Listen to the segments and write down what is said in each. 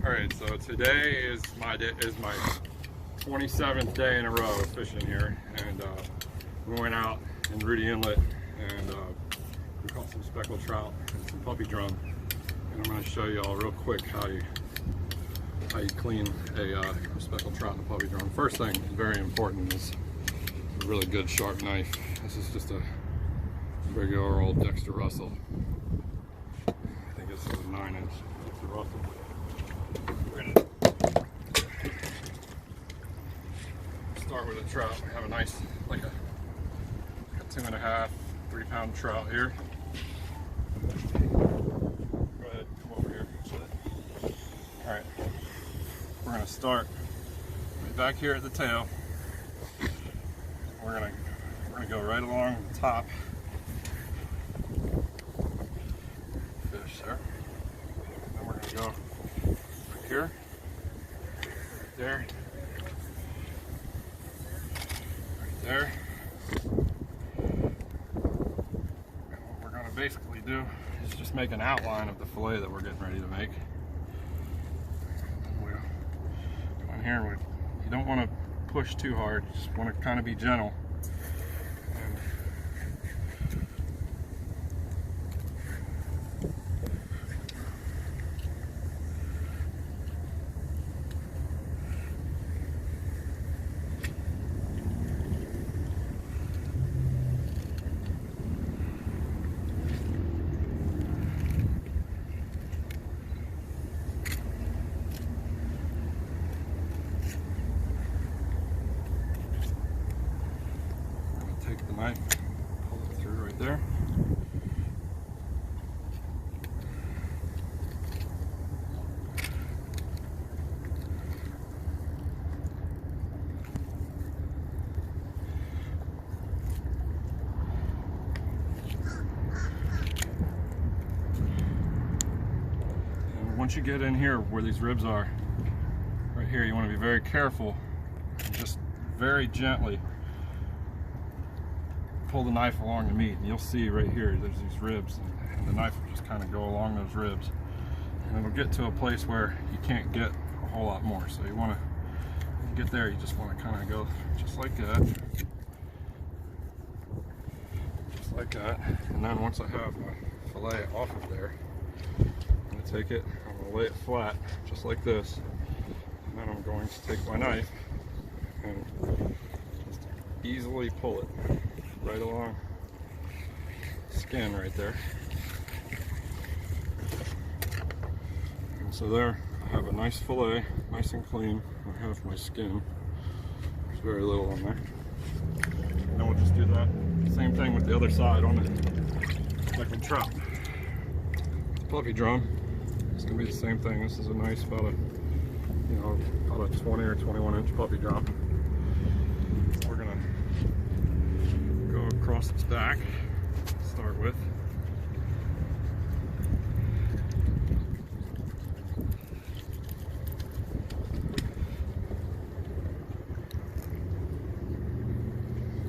Alright, so today is my 27th day in a row of fishing here, and we went out in Rudee Inlet and we caught some speckled trout and some puppy drum, and I'm going to show you all real quick how you clean a speckled trout and a puppy drum. First thing, very important, is a really good sharp knife. This is just a regular old Dexter Russell. I think this is a 9-inch Dexter Russell. We're gonna start with a trout. We have a nice, like a 2.5, 3-pound trout here. Go ahead, come over here. All right, we're gonna start right back here at the tail. We're gonna go right along the top. Fish there. And then we're gonna go right here, right there, right there. And what we're gonna basically do is just make an outline of the fillet that we're getting ready to make. We'll go in here. You don't want to push too hard. You just want to kind of be gentle. Take the knife, pull it through right there. And once you get in here where these ribs are, right here, you want to be very careful and just very gently pull the knife along the meat, and you'll see right here there's these ribs, and the knife will just kind of go along those ribs, and it'll get to a place where you can't get a whole lot more. So you want to get there, you just want to kind of go just like that, and then once I have my fillet off of there, I'm going to take it, I'm going to lay it flat just like this, and then I'm going to take my knife and just easily pull it right along the skin right there. And so there I have a nice fillet, nice and clean. I have my skin. There's very little on there. And then we'll just do that same thing with the other side on the speckled trout. Puppy drum, it's gonna be the same thing. This is a nice about a 20 or 21-inch puppy drum. We're gonna go across its back, start with.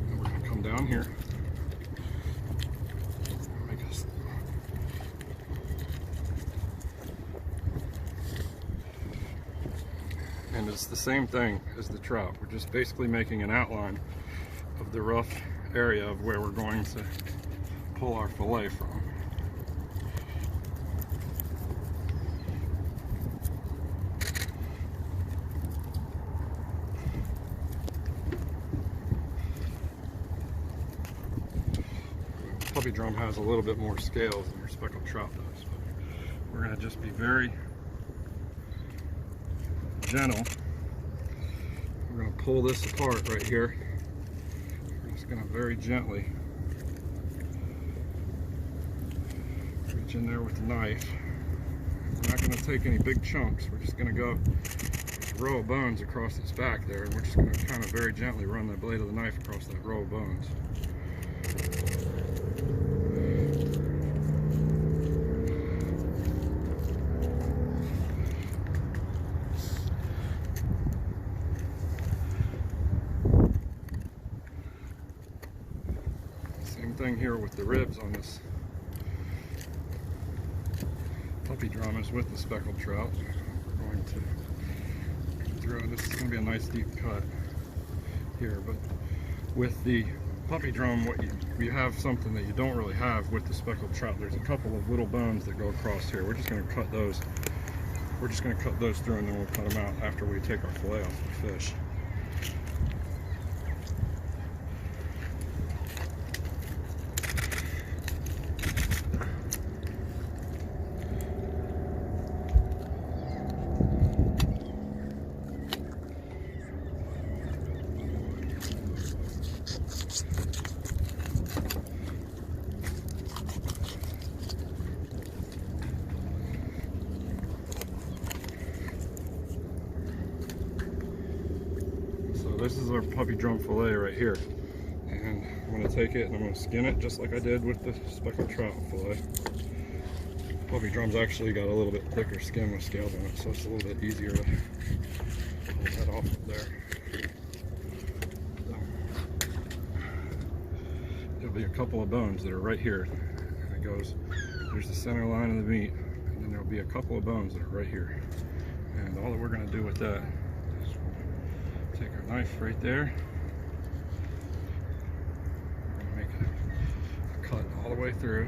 And we're going to come down here. Make us. And it's the same thing as the trout. We're just basically making an outline of the rough area of where we're going to pull our fillet from. Puppy drum has a little bit more scales than your speckled trout does, but we're going to just be very gentle. We're going to pull this apart right here. Going to very gently reach in there with the knife. We're not going to take any big chunks. We're just going to go a row of bones across its back there, and we're just going to kind of very gently run the blade of the knife across that row of bones. Thing here with the ribs on this puppy drum is with the speckled trout. We're going to throw. This is going to be a nice deep cut here, but with the puppy drum, you have something that you don't really have with the speckled trout. There's a couple of little bones that go across here. We're just going to cut those. We're just going to cut those through, and then we'll cut them out after we take our fillet off the fish. This is our puppy drum fillet right here, and I'm going to take it and I'm going to skin it just like I did with the speckled trout fillet. Puppy drum's actually got a little bit thicker skin with scales on it, so it's a little bit easier to pull that off of there. There'll be a couple of bones that are right here, and it goes, there's the center line of the meat, and then there'll be a couple of bones that are right here, and all that we're going to do with that, take our knife right there. We're going to make a cut all the way through.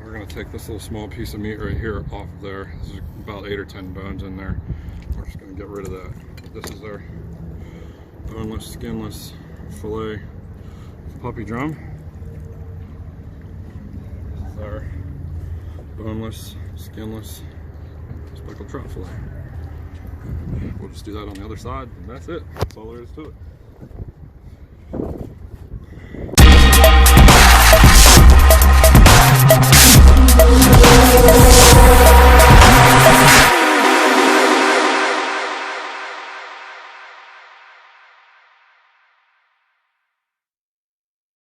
We're going to take this little small piece of meat right here off of there. This is about 8 or 10 bones in there. We're just going to get rid of that. This is our boneless, skinless fillet puppy drum. This is our boneless, skinless, speckled trout fillet. We'll just do that on the other side, and that's it. That's all there is to it.